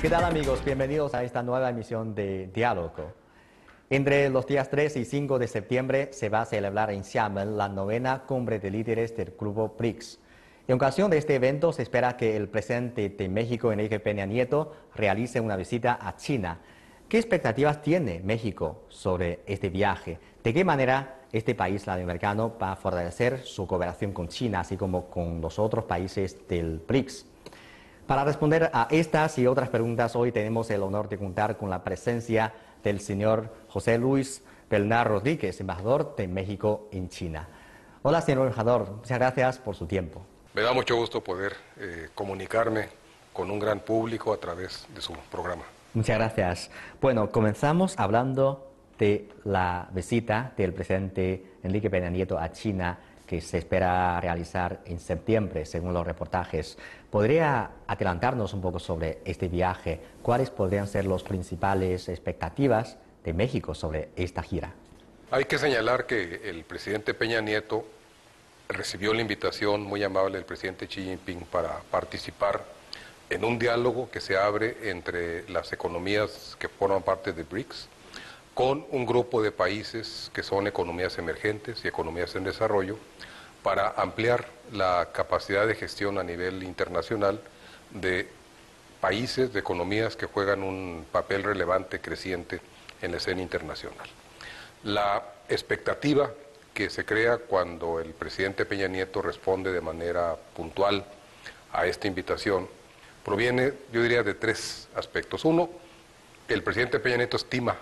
¿Qué tal amigos? Bienvenidos a esta nueva emisión de Diálogo. Entre los días 3 y 5 de septiembre se va a celebrar en Xiamen la novena cumbre de líderes del grupo BRICS. En ocasión de este evento se espera que el presidente de México, Enrique Peña Nieto, realice una visita a China. ¿Qué expectativas tiene México sobre este viaje? ¿De qué manera este país latinoamericano va a fortalecer su cooperación con China, así como con los otros países del BRICS? Para responder a estas y otras preguntas, hoy tenemos el honor de contar con la presencia del señor José Luis Bernal Rodríguez, embajador de México en China. Hola, señor embajador, muchas gracias por su tiempo. Me da mucho gusto poder comunicarme con un gran público a través de su programa. Muchas gracias. Bueno, comenzamos hablando de la visita del presidente Enrique Peña Nieto a China, que se espera realizar en septiembre, según los reportajes. ¿Podría adelantarnos un poco sobre este viaje? ¿Cuáles podrían ser las principales expectativas de México sobre esta gira? Hay que señalar que el presidente Peña Nieto recibió la invitación muy amable del presidente Xi Jinping para participar en un diálogo que se abre entre las economías que forman parte de BRICS con un grupo de países que son economías emergentes y economías en desarrollo, para ampliar la capacidad de gestión a nivel internacional de países, de economías que juegan un papel relevante, creciente en la escena internacional. La expectativa que se crea cuando el presidente Peña Nieto responde de manera puntual a esta invitación proviene, yo diría, de tres aspectos. Uno, el presidente Peña Nieto estima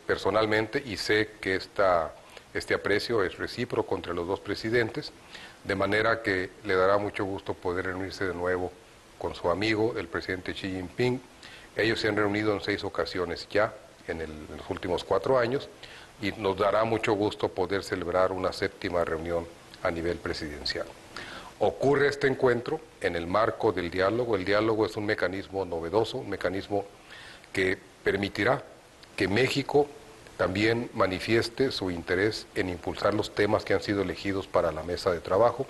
personalmente, y sé que este aprecio es recíproco entre los dos presidentes, de manera que le dará mucho gusto poder reunirse de nuevo con su amigo, el presidente Xi Jinping. Ellos se han reunido en 6 ocasiones ya en los últimos 4 años, y nos dará mucho gusto poder celebrar una 7ª reunión a nivel presidencial. Ocurre este encuentro en el marco del diálogo. El diálogo es un mecanismo novedoso, un mecanismo que permitirá que México también manifieste su interés en impulsar los temas que han sido elegidos para la mesa de trabajo.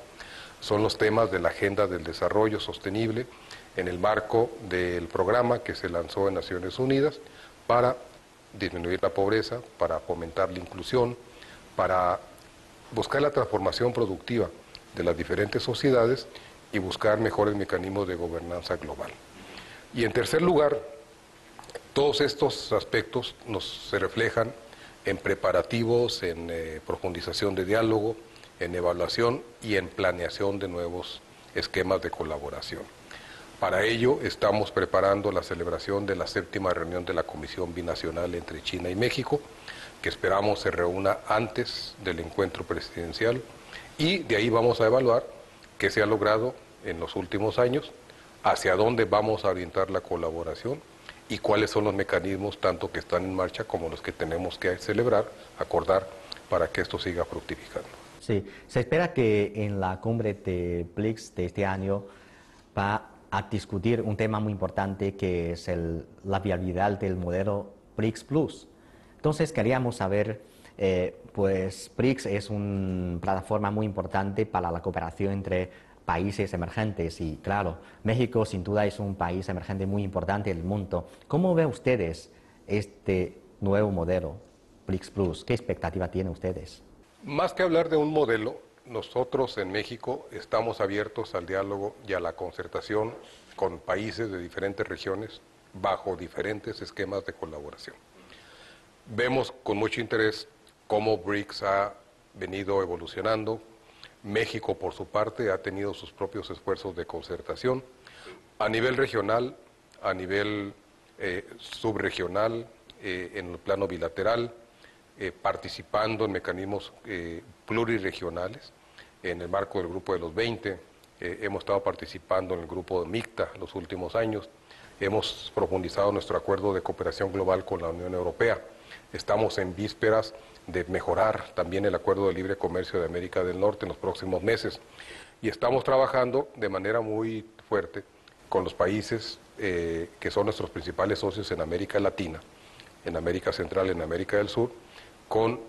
Son los temas de la Agenda del Desarrollo Sostenible en el marco del programa que se lanzó en Naciones Unidas para disminuir la pobreza, para fomentar la inclusión, para buscar la transformación productiva de las diferentes sociedades y buscar mejores mecanismos de gobernanza global. Y en tercer lugar, todos estos aspectos se reflejan en preparativos, en profundización de diálogo, en evaluación y en planeación de nuevos esquemas de colaboración. Para ello estamos preparando la celebración de la 7ª reunión de la Comisión Binacional entre China y México, que esperamos se reúna antes del encuentro presidencial, y de ahí vamos a evaluar qué se ha logrado en los últimos años, hacia dónde vamos a orientar la colaboración y cuáles son los mecanismos tanto que están en marcha como los que tenemos que celebrar, acordar, para que esto siga fructificando. Sí, se espera que en la cumbre de BRICS de este año va a discutir un tema muy importante, que es la viabilidad del modelo BRICS Plus. Entonces queríamos saber, pues BRICS es una plataforma muy importante para la cooperación entre países emergentes y claro, México sin duda es un país emergente muy importante en el mundo. ¿Cómo ven ustedes este nuevo modelo BRICS Plus? ¿Qué expectativa tienen ustedes? Más que hablar de un modelo, nosotros en México estamos abiertos al diálogo y a la concertación con países de diferentes regiones bajo diferentes esquemas de colaboración. Vemos con mucho interés cómo BRICS ha venido evolucionando. México, por su parte, ha tenido sus propios esfuerzos de concertación a nivel regional, a nivel subregional, en el plano bilateral, participando en mecanismos plurirregionales. En el marco del Grupo de los 20, hemos estado participando en el Grupo de MICTA los últimos años. Hemos profundizado nuestro acuerdo de cooperación global con la Unión Europea. Estamos en vísperas de mejorar también el Acuerdo de Libre Comercio de América del Norte en los próximos meses. Y estamos trabajando de manera muy fuerte con los países que son nuestros principales socios en América Latina, en América Central, en América del Sur, con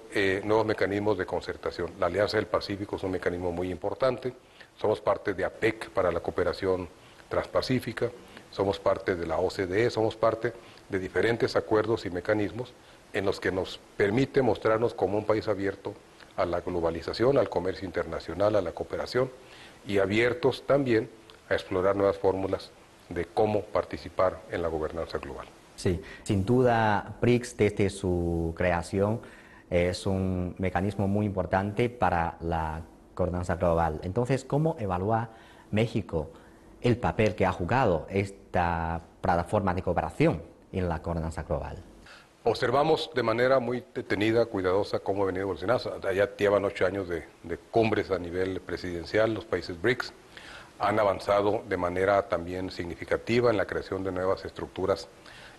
nuevos mecanismos de concertación. La Alianza del Pacífico es un mecanismo muy importante. Somos parte de APEC para la cooperación transpacífica. somos parte de la OCDE, somos parte de diferentes acuerdos y mecanismos en los que nos permite mostrarnos como un país abierto a la globalización, al comercio internacional, a la cooperación y abiertos también a explorar nuevas fórmulas de cómo participar en la gobernanza global. Sí, sin duda, BRICS desde su creación es un mecanismo muy importante para la gobernanza global. Entonces, ¿cómo evalúa México el papel que ha jugado esta plataforma de cooperación en la gobernanza global? Observamos de manera muy detenida, cuidadosa, cómo ha venido evolucionando. Ya llevan 8 años de cumbres a nivel presidencial, los países BRICS han avanzado de manera también significativa en la creación de nuevas estructuras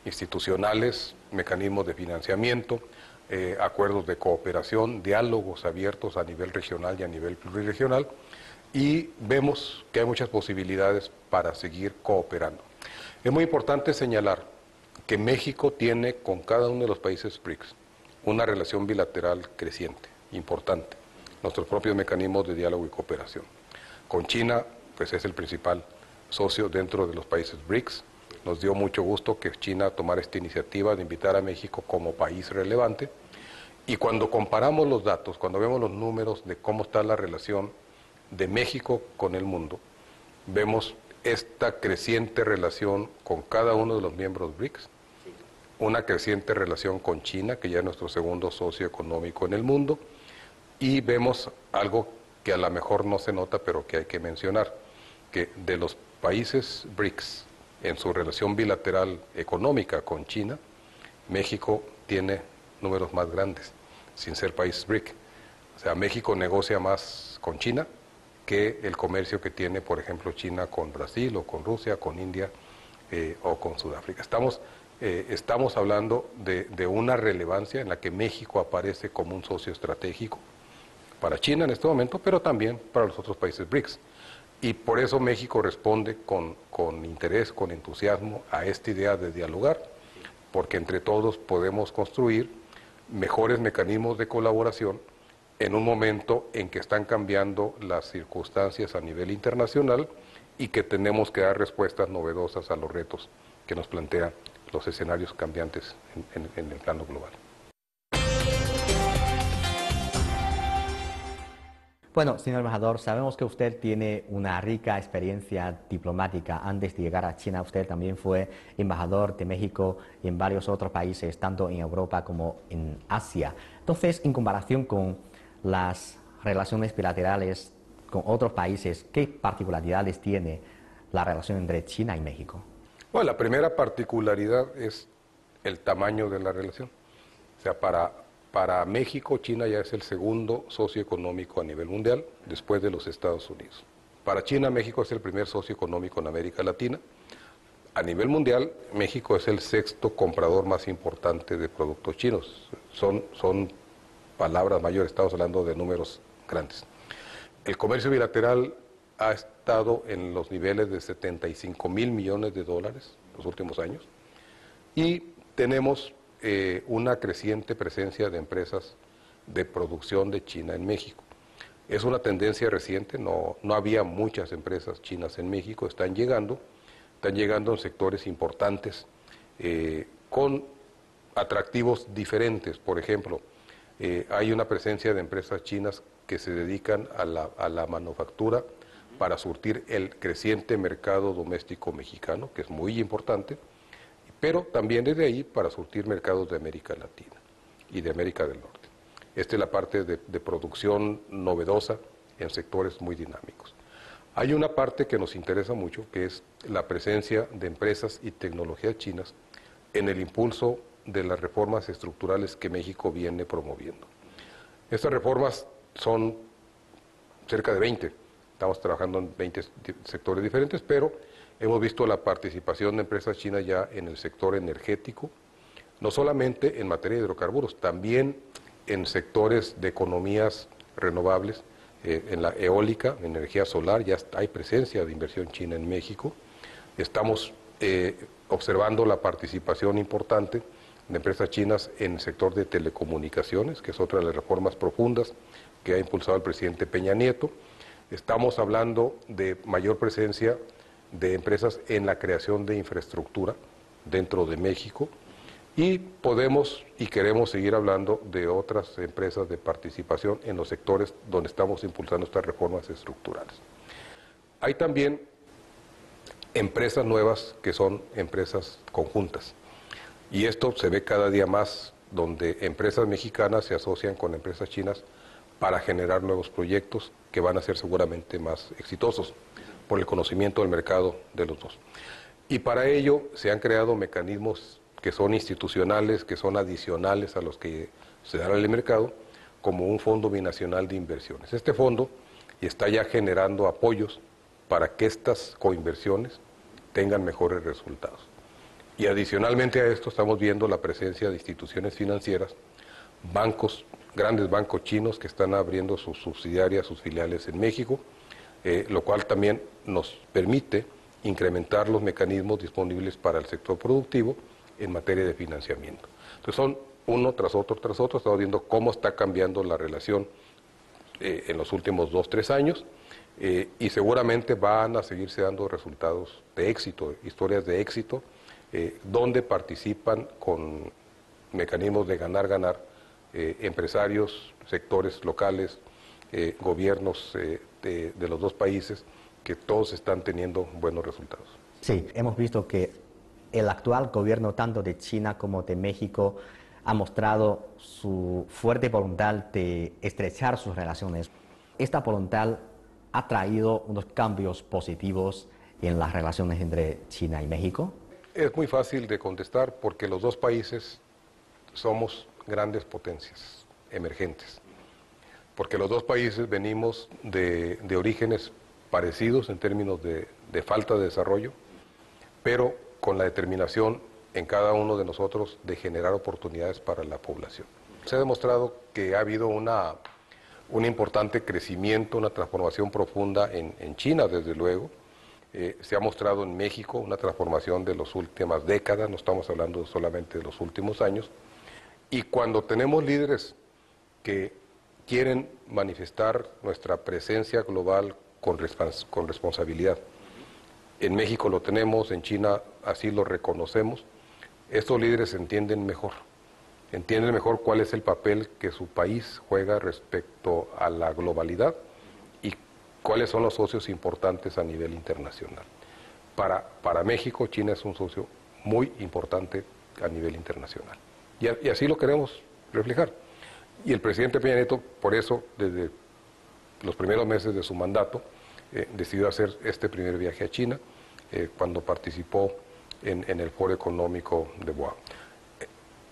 institucionales, mecanismos de financiamiento, acuerdos de cooperación, diálogos abiertos a nivel regional y a nivel pluriregional, y vemos que hay muchas posibilidades para seguir cooperando. Es muy importante señalar que México tiene con cada uno de los países BRICS una relación bilateral creciente, importante, nuestros propios mecanismos de diálogo y cooperación. Con China, pues es el principal socio dentro de los países BRICS. Nos dio mucho gusto que China tomara esta iniciativa de invitar a México como país relevante. Y cuando comparamos los datos, cuando vemos los números de cómo está la relación de México con el mundo, vemos esta creciente relación con cada uno de los miembros BRICS, una creciente relación con China, que ya es nuestro segundo socio económico en el mundo, y vemos algo que a lo mejor no se nota, pero que hay que mencionar, que de los países BRICS, en su relación bilateral económica con China, México tiene números más grandes, sin ser país BRIC. O sea, México negocia más con China que el comercio que tiene, por ejemplo, China con Brasil o con Rusia, con India o con Sudáfrica. Estamos hablando de una relevancia en la que México aparece como un socio estratégico para China en este momento, pero también para los otros países BRICS. Y por eso México responde con interés, con entusiasmo a esta idea de dialogar, porque entre todos podemos construir mejores mecanismos de colaboración en un momento en que están cambiando las circunstancias a nivel internacional y que tenemos que dar respuestas novedosas a los retos que nos plantean los escenarios cambiantes en el plano global. Bueno, señor embajador, sabemos que usted tiene una rica experiencia diplomática. Antes de llegar a China, usted también fue embajador de México en varios otros países, tanto en Europa como en Asia. Entonces, en comparación con las relaciones bilaterales con otros países, ¿qué particularidades tiene la relación entre China y México? Bueno, la primera particularidad es el tamaño de la relación. O sea, para México, China ya es el segundo socio económico a nivel mundial, después de los Estados Unidos. Para China, México es el primer socio económico en América Latina. A nivel mundial, México es el sexto comprador más importante de productos chinos. Son palabras mayores, estamos hablando de números grandes. El comercio bilateral ha estado en los niveles de 75,000 millones de dólares los últimos años y tenemos una creciente presencia de empresas de producción de China en México. Es una tendencia reciente, no había muchas empresas chinas en México, están llegando en sectores importantes con atractivos diferentes. Por ejemplo, hay una presencia de empresas chinas que se dedican a la manufactura para surtir el creciente mercado doméstico mexicano, que es muy importante, pero también desde ahí para surtir mercados de América Latina y de América del Norte. Esta es la parte de producción novedosa en sectores muy dinámicos. Hay una parte que nos interesa mucho, que es la presencia de empresas y tecnologías chinas en el impulso de las reformas estructurales que México viene promoviendo. Estas reformas son cerca de 20, estamos trabajando en 20 sectores diferentes, pero hemos visto la participación de empresas chinas ya en el sector energético, no solamente en materia de hidrocarburos, también en sectores de economías renovables, en la eólica, energía solar, ya hay presencia de inversión china en México. Estamos observando la participación importante de empresas chinas en el sector de telecomunicaciones, que es otra de las reformas profundas que ha impulsado el presidente Peña Nieto. Estamos hablando de mayor presencia de empresas en la creación de infraestructura dentro de México, y podemos y queremos seguir hablando de otras empresas de participación en los sectores donde estamos impulsando estas reformas estructurales. Hay también empresas nuevas que son empresas conjuntas, y esto se ve cada día más, donde empresas mexicanas se asocian con empresas chinas para generar nuevos proyectos que van a ser seguramente más exitosos por el conocimiento del mercado de los dos. Y para ello se han creado mecanismos que son institucionales, que son adicionales a los que se dan en el mercado, como un fondo binacional de inversiones. Este fondo está ya generando apoyos para que estas coinversiones tengan mejores resultados. Y adicionalmente a esto estamos viendo la presencia de instituciones financieras, bancos, grandes bancos chinos que están abriendo sus subsidiarias, sus filiales en México, lo cual también nos permite incrementar los mecanismos disponibles para el sector productivo en materia de financiamiento. Entonces son uno tras otro, estamos viendo cómo está cambiando la relación en los últimos 2-3 años, y seguramente van a seguirse dando resultados de éxito, historias de éxito, donde participan con mecanismos de ganar-ganar empresarios, sectores locales, gobiernos de los dos países, que todos están teniendo buenos resultados. Sí, hemos visto que el actual gobierno, tanto de China como de México, ha mostrado su fuerte voluntad de estrechar sus relaciones. Esta voluntad ha traído unos cambios positivos en las relaciones entre China y México. Es muy fácil de contestar porque los dos países somos grandes potencias emergentes, porque los dos países venimos de orígenes parecidos en términos de falta de desarrollo, pero con la determinación en cada uno de nosotros de generar oportunidades para la población. Se ha demostrado que ha habido un importante crecimiento, una transformación profunda en China, desde luego. Se ha mostrado en México una transformación de las últimas décadas, no estamos hablando solamente de los últimos años. Y cuando tenemos líderes que quieren manifestar nuestra presencia global con responsabilidad, en México lo tenemos, en China así lo reconocemos, estos líderes entienden mejor cuál es el papel que su país juega respecto a la globalidad y cuáles son los socios importantes a nivel internacional. Para México, China es un socio muy importante a nivel internacional. Y así lo queremos reflejar. Y el presidente Peña Nieto, por eso, desde los primeros meses de su mandato, decidió hacer este primer viaje a China, cuando participó en el Foro Económico de Boao.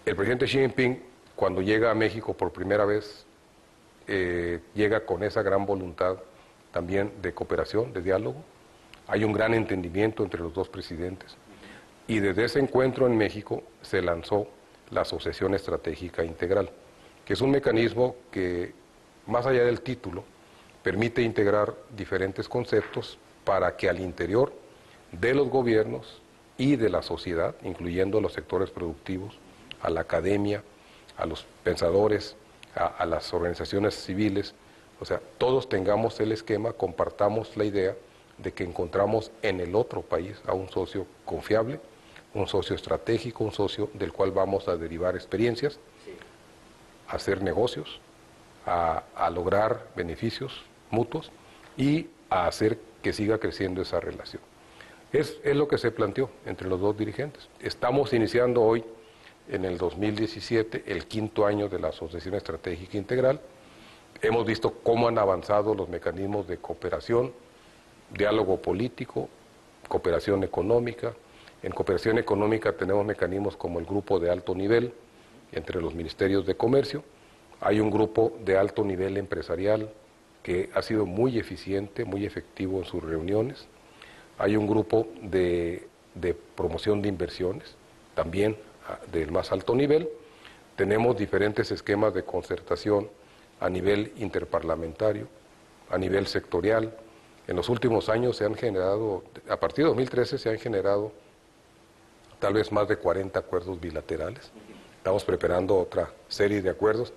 El presidente Xi Jinping, cuando llega a México por primera vez, llega con esa gran voluntad también de cooperación, de diálogo. Hay un gran entendimiento entre los dos presidentes. Y desde ese encuentro en México se lanzó la Asociación Estratégica Integral, que es un mecanismo que, más allá del título, permite integrar diferentes conceptos para que al interior de los gobiernos y de la sociedad, incluyendo los sectores productivos, a la academia, a los pensadores, a las organizaciones civiles, o sea, todos tengamos el esquema, compartamos la idea de que encontramos en el otro país a un socio confiable, un socio estratégico, un socio del cual vamos a derivar experiencias, a hacer negocios, a lograr beneficios mutuos y a hacer que siga creciendo esa relación. Es lo que se planteó entre los dos dirigentes. Estamos iniciando hoy, en el 2017, el 5º año de la Asociación Estratégica Integral. Hemos visto cómo han avanzado los mecanismos de cooperación, diálogo político, cooperación económica. En cooperación económica tenemos mecanismos como el grupo de alto nivel entre los ministerios de comercio. Hay un grupo de alto nivel empresarial que ha sido muy eficiente, muy efectivo en sus reuniones. Hay un grupo de promoción de inversiones, también del más alto nivel. Tenemos diferentes esquemas de concertación a nivel interparlamentario, a nivel sectorial. En los últimos años se han generado, a partir de 2013 se han generado tal vez más de 40 acuerdos bilaterales. Estamos preparando otra serie de acuerdos.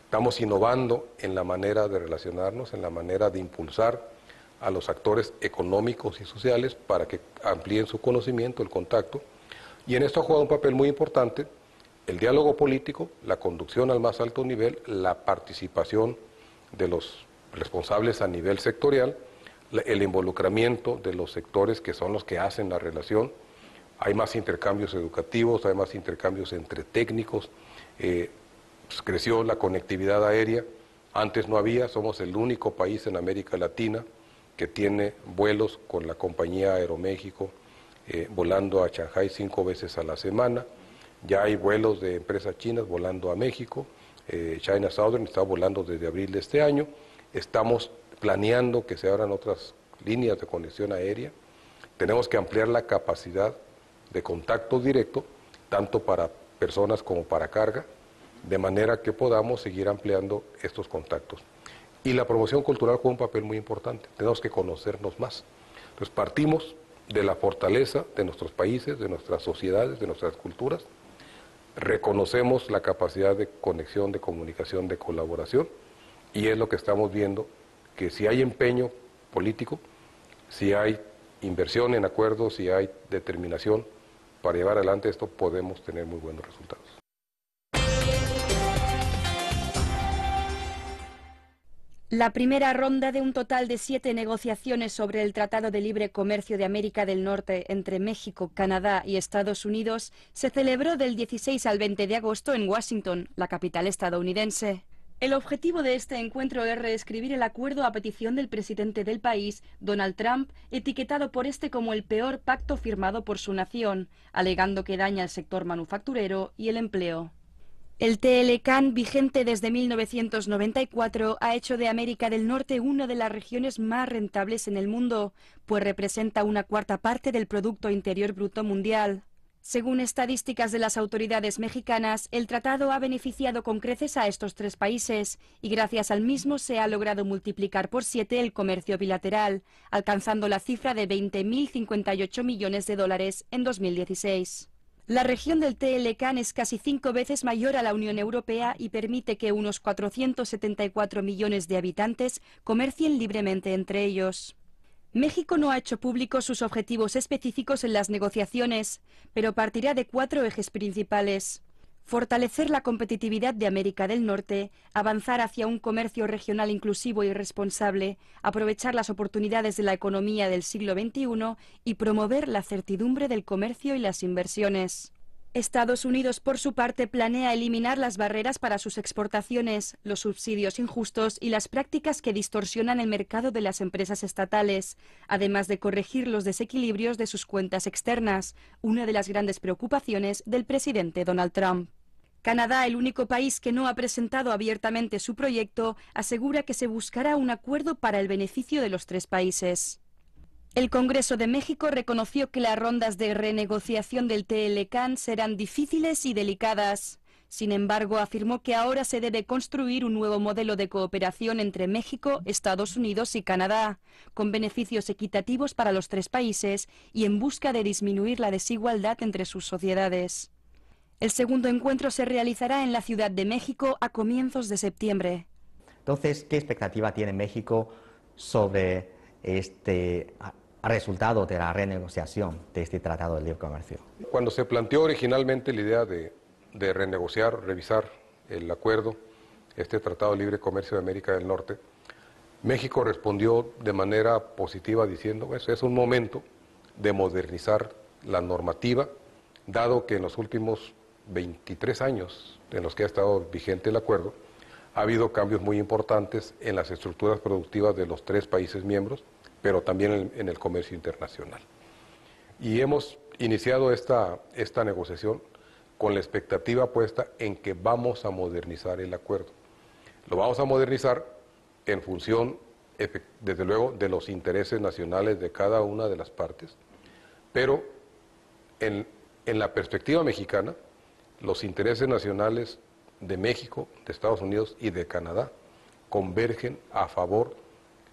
Estamos innovando en la manera de relacionarnos, en la manera de impulsar a los actores económicos y sociales para que amplíen su conocimiento, el contacto. Y en esto ha jugado un papel muy importante el diálogo político, la conducción al más alto nivel, la participación de los responsables a nivel sectorial, el involucramiento de los sectores que son los que hacen la relación. Hay más intercambios educativos, hay más intercambios entre técnicos, pues creció la conectividad aérea, antes no había, somos el único país en América Latina que tiene vuelos con la compañía Aeroméxico, volando a Shanghái 5 veces a la semana. Ya hay vuelos de empresas chinas volando a México, China Southern está volando desde abril de este año, estamos planeando que se abran otras líneas de conexión aérea, tenemos que ampliar la capacidad de contacto directo, tanto para personas como para carga, de manera que podamos seguir ampliando estos contactos. Y la promoción cultural juega un papel muy importante, tenemos que conocernos más. Entonces partimos de la fortaleza de nuestros países, de nuestras sociedades, de nuestras culturas, reconocemos la capacidad de conexión, de comunicación, de colaboración, y es lo que estamos viendo, que si hay empeño político, si hay inversión en acuerdos, si hay determinación para llevar adelante esto, podemos tener muy buenos resultados. La primera ronda de un total de 7 negociaciones sobre el Tratado de Libre Comercio de América del Norte entre México, Canadá y Estados Unidos se celebró del 16 al 20 de agosto en Washington, la capital estadounidense. El objetivo de este encuentro es reescribir el acuerdo a petición del presidente del país, Donald Trump, etiquetado por este como el peor pacto firmado por su nación, alegando que daña al sector manufacturero y el empleo. El TLCAN, vigente desde 1994, ha hecho de América del Norte una de las regiones más rentables en el mundo, pues representa una cuarta parte del Producto Interior Bruto mundial. Según estadísticas de las autoridades mexicanas, el tratado ha beneficiado con creces a estos 3 países y gracias al mismo se ha logrado multiplicar por 7 el comercio bilateral, alcanzando la cifra de 20.058 millones de dólares en 2016. La región del TLCAN es casi 5 veces mayor a la Unión Europea y permite que unos 474 millones de habitantes comercien libremente entre ellos. México no ha hecho públicos sus objetivos específicos en las negociaciones, pero partirá de 4 ejes principales: fortalecer la competitividad de América del Norte, avanzar hacia un comercio regional inclusivo y responsable, aprovechar las oportunidades de la economía del siglo XXI y promover la certidumbre del comercio y las inversiones. Estados Unidos, por su parte, planea eliminar las barreras para sus exportaciones, los subsidios injustos y las prácticas que distorsionan el mercado de las empresas estatales, además de corregir los desequilibrios de sus cuentas externas, una de las grandes preocupaciones del presidente Donald Trump. Canadá, el único país que no ha presentado abiertamente su proyecto, asegura que se buscará un acuerdo para el beneficio de los 3 países. El Congreso de México reconoció que las rondas de renegociación del TLCAN serán difíciles y delicadas. Sin embargo, afirmó que ahora se debe construir un nuevo modelo de cooperación entre México, Estados Unidos y Canadá, con beneficios equitativos para los 3 países y en busca de disminuir la desigualdad entre sus sociedades. El segundo encuentro se realizará en la Ciudad de México a comienzos de septiembre. Entonces, ¿qué expectativa tiene México sobre este resultado de la renegociación de este Tratado de Libre Comercio? Cuando se planteó originalmente la idea de renegociar, revisar el acuerdo, este Tratado de Libre Comercio de América del Norte, México respondió de manera positiva diciendo, pues, es un momento de modernizar la normativa, dado que en los últimos 23 años en los que ha estado vigente el acuerdo, ha habido cambios muy importantes en las estructuras productivas de los 3 países miembros, pero también en el comercio internacional. Y hemos iniciado esta negociación con la expectativa puesta en que vamos a modernizar el acuerdo. Lo vamos a modernizar en función, desde luego, de los intereses nacionales de cada una de las partes, pero en la perspectiva mexicana, los intereses nacionales de México, de Estados Unidos y de Canadá convergen a favor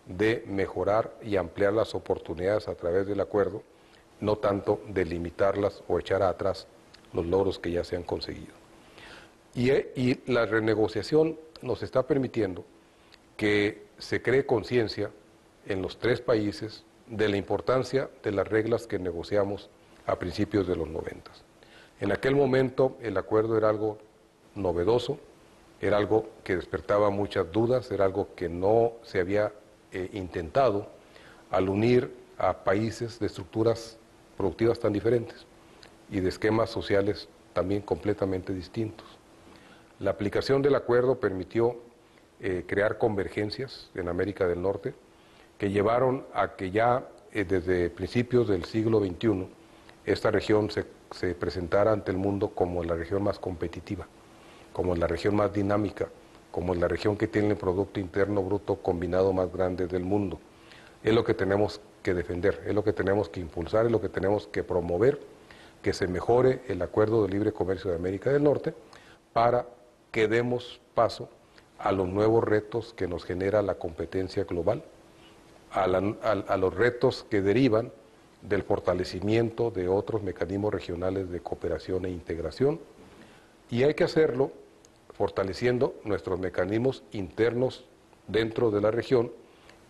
de mejorar y ampliar las oportunidades a través del acuerdo, no tanto de limitarlas o echar atrás los logros que ya se han conseguido. Y la renegociación nos está permitiendo que se cree conciencia en los tres países de la importancia de las reglas que negociamos a principios de los 90. En aquel momento el acuerdo era algo novedoso, era algo que despertaba muchas dudas, era algo que no se había intentado al unir a países de estructuras productivas tan diferentes y de esquemas sociales también completamente distintos. La aplicación del acuerdo permitió crear convergencias en América del Norte que llevaron a que ya desde principios del siglo XXI esta región se presentara ante el mundo como la región más competitiva, como la región más dinámica, como la región que tiene el Producto Interno Bruto combinado más grande del mundo. Es lo que tenemos que defender, es lo que tenemos que impulsar, es lo que tenemos que promover, que se mejore el Acuerdo de Libre Comercio de América del Norte para que demos paso a los nuevos retos que nos genera la competencia global, a los retos que derivan del fortalecimiento de otros mecanismos regionales de cooperación e integración, y hay que hacerlo fortaleciendo nuestros mecanismos internos dentro de la región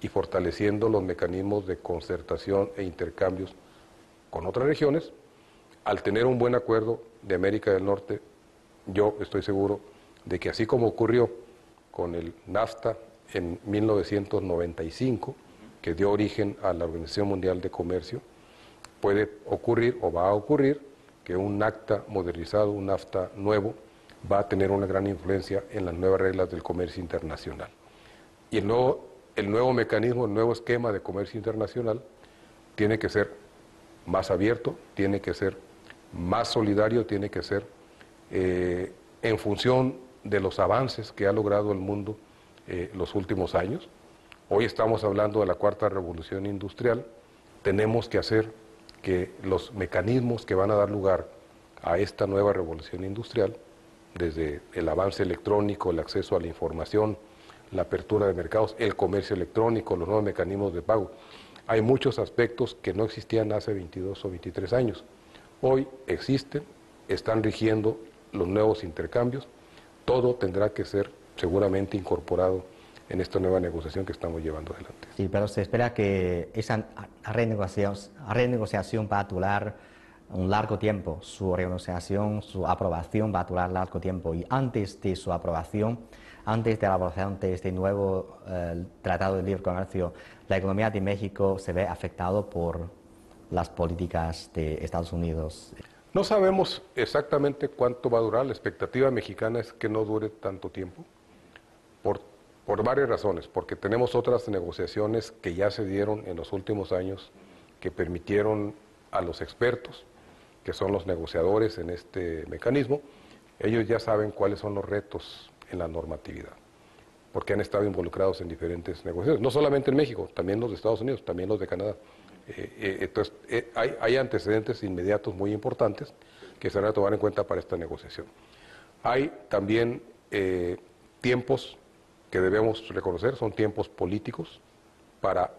y fortaleciendo los mecanismos de concertación e intercambios con otras regiones. Al tener un buen acuerdo de América del Norte, yo estoy seguro de que así como ocurrió con el NAFTA en 1995, que dio origen a la Organización Mundial de Comercio, puede ocurrir o va a ocurrir que un NAFTA modernizado, un NAFTA nuevo, va a tener una gran influencia en las nuevas reglas del comercio internacional. Y el nuevo mecanismo, el nuevo esquema de comercio internacional tiene que ser más abierto, tiene que ser más solidario, tiene que ser en función de los avances que ha logrado el mundo los últimos años. Hoy estamos hablando de la cuarta revolución industrial. Tenemos que hacer que los mecanismos que van a dar lugar a esta nueva revolución industrial, desde el avance electrónico, el acceso a la información, la apertura de mercados, el comercio electrónico, los nuevos mecanismos de pago. Hay muchos aspectos que no existían hace 22 o 23 años. Hoy existen, están rigiendo los nuevos intercambios. Todo tendrá que ser seguramente incorporado en esta nueva negociación que estamos llevando adelante. Sí, pero se espera que esa renegociación va a durar un largo tiempo. Su renegociación, su aprobación va a durar largo tiempo. Y antes de su aprobación, antes de la aprobación de este nuevo Tratado de Libre Comercio, la economía de México se ve afectada por las políticas de Estados Unidos. No sabemos exactamente cuánto va a durar. La expectativa mexicana es que no dure tanto tiempo, por varias razones, porque tenemos otras negociaciones que ya se dieron en los últimos años que permitieron a los expertos, que son los negociadores en este mecanismo, ellos ya saben cuáles son los retos en la normatividad, porque han estado involucrados en diferentes negociaciones, no solamente en México, también los de Estados Unidos, también los de Canadá. Entonces, hay antecedentes inmediatos muy importantes que se van a tomar en cuenta para esta negociación. Hay también tiempos que debemos reconocer, son tiempos políticos para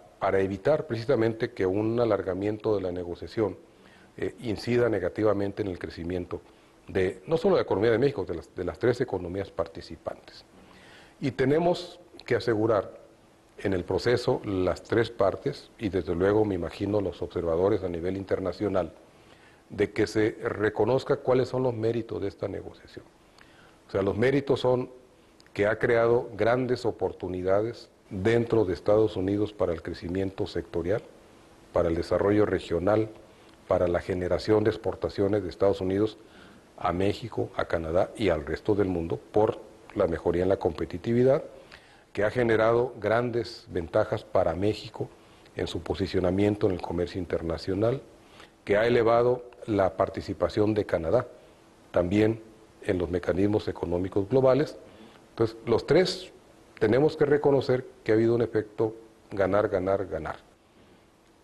evitar precisamente que un alargamiento de la negociación incida negativamente en el crecimiento de no solo de la economía de México, de las tres economías participantes. Y tenemos que asegurar en el proceso las tres partes, y desde luego me imagino los observadores a nivel internacional, de que se reconozca cuáles son los méritos de esta negociación. O sea, los méritos son que ha creado grandes oportunidades dentro de Estados Unidos para el crecimiento sectorial, para el desarrollo regional, para la generación de exportaciones de Estados Unidos a México, a Canadá y al resto del mundo por la mejoría en la competitividad, que ha generado grandes ventajas para México en su posicionamiento en el comercio internacional, que ha elevado la participación de Canadá también en los mecanismos económicos globales. Entonces, los tres tenemos que reconocer que ha habido un efecto ganar, ganar, ganar.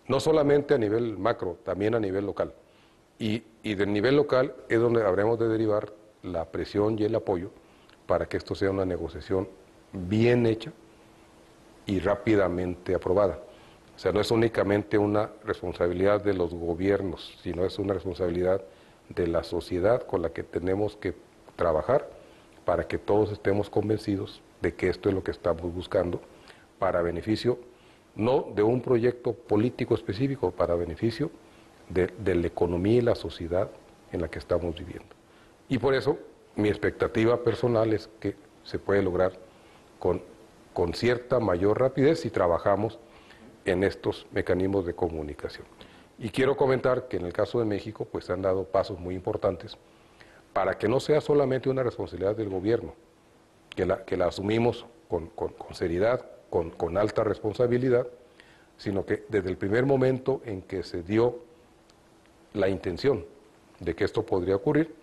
No solamente a nivel macro, también a nivel local. Y del nivel local es donde habremos de derivar la presión y el apoyo para que esto sea una negociación bien hecha y rápidamente aprobada. O sea, no es únicamente una responsabilidad de los gobiernos, sino es una responsabilidad de la sociedad con la que tenemos que trabajar para que todos estemos convencidos de que esto es lo que estamos buscando para beneficio no de un proyecto político específico para beneficio de la economía y la sociedad en la que estamos viviendo. Y por eso mi expectativa personal es que se puede lograr con cierta mayor rapidez si trabajamos en estos mecanismos de comunicación. Y quiero comentar que en el caso de México pues se han dado pasos muy importantes para que no sea solamente una responsabilidad del gobierno, que la asumimos con seriedad, con alta responsabilidad, sino que desde el primer momento en que se dio la intención de que esto podría ocurrir,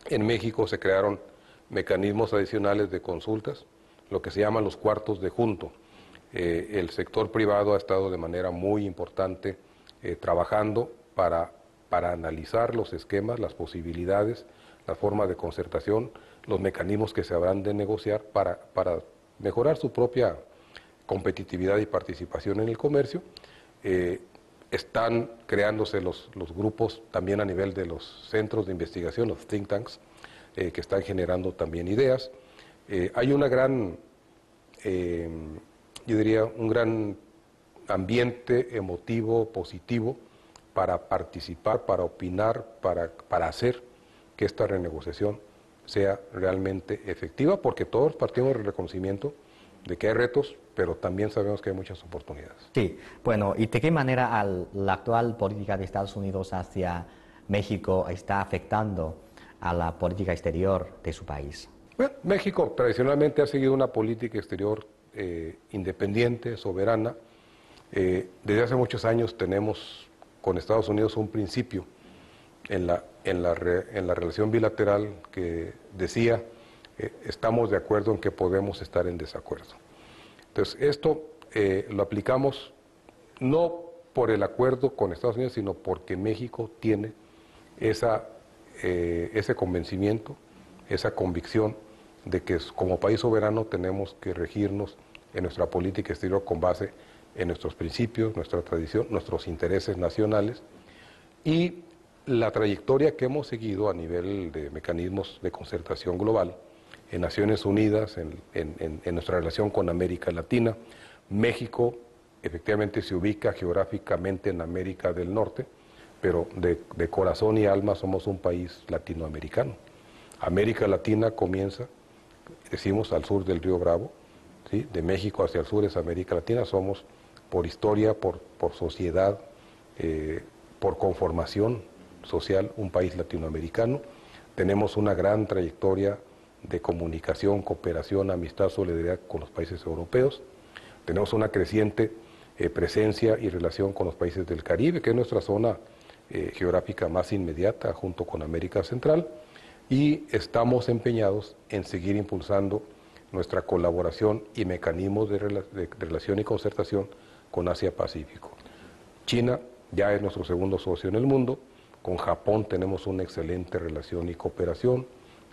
en México se crearon mecanismos adicionales de consultas, lo que se llaman los cuartos de junto. El sector privado ha estado de manera muy importante trabajando para analizar los esquemas, las posibilidades, la forma de concertación, los mecanismos que se habrán de negociar para mejorar su propia competitividad y participación en el comercio. Están creándose los grupos también a nivel de los centros de investigación, los think tanks, que están generando también ideas. Hay una gran, yo diría, un gran ambiente emotivo, positivo, para participar, para opinar, para hacer que esta renegociación sea realmente efectiva, porque todos partimos del reconocimiento de que hay retos, pero también sabemos que hay muchas oportunidades. Sí, bueno, ¿y de qué manera la actual política de Estados Unidos hacia México está afectando a la política exterior de su país? Bueno, México tradicionalmente ha seguido una política exterior independiente, soberana. Desde hace muchos años tenemos con Estados Unidos un principio en la relación bilateral que decía estamos de acuerdo en que podemos estar en desacuerdo. Entonces, esto lo aplicamos no por el acuerdo con Estados Unidos, sino porque México tiene ese convencimiento, esa convicción de que como país soberano tenemos que regirnos en nuestra política exterior con base en nuestros principios, nuestra tradición, nuestros intereses nacionales y la trayectoria que hemos seguido a nivel de mecanismos de concertación global en Naciones Unidas, en nuestra relación con América Latina. México efectivamente se ubica geográficamente en América del Norte, pero de corazón y alma somos un país latinoamericano. América Latina comienza, decimos, al sur del río Bravo, ¿sí? De México hacia el sur es América Latina, somos por historia, por sociedad, por conformación social, un país latinoamericano. Tenemos una gran trayectoria de comunicación, cooperación, amistad, solidaridad con los países europeos. Tenemos una creciente presencia y relación con los países del Caribe, que es nuestra zona geográfica más inmediata, junto con América Central, y estamos empeñados en seguir impulsando nuestra colaboración y mecanismos de relación y concertación con Asia-Pacífico. China ya es nuestro segundo socio en el mundo, con Japón tenemos una excelente relación y cooperación,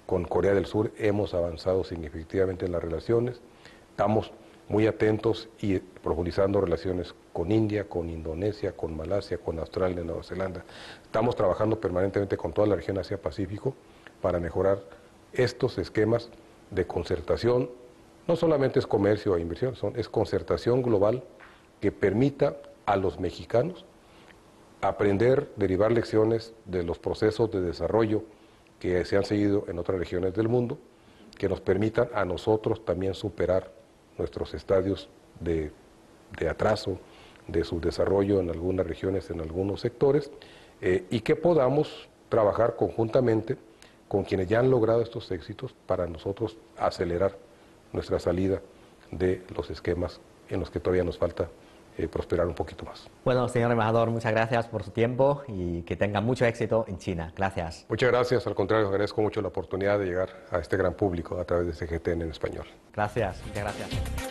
con Corea del Sur hemos avanzado significativamente en las relaciones, estamos muy atentos y profundizando relaciones con India, con Indonesia, con Malasia, con Australia, Nueva Zelanda. Estamos trabajando permanentemente con toda la región Asia-Pacífico para mejorar estos esquemas de concertación. No solamente es comercio e inversión, es concertación global que permita a los mexicanos aprender, derivar lecciones de los procesos de desarrollo que se han seguido en otras regiones del mundo, que nos permitan a nosotros también superar nuestros estadios de atraso, de subdesarrollo en algunas regiones, en algunos sectores, y que podamos trabajar conjuntamente con quienes ya han logrado estos éxitos para nosotros acelerar nuestra salida de los esquemas en los que todavía nos falta prosperar un poquito más. Bueno, señor embajador, muchas gracias por su tiempo y que tenga mucho éxito en China. Gracias. Muchas gracias, al contrario, agradezco mucho la oportunidad de llegar a este gran público a través de CGTN en español. Gracias, muchas gracias.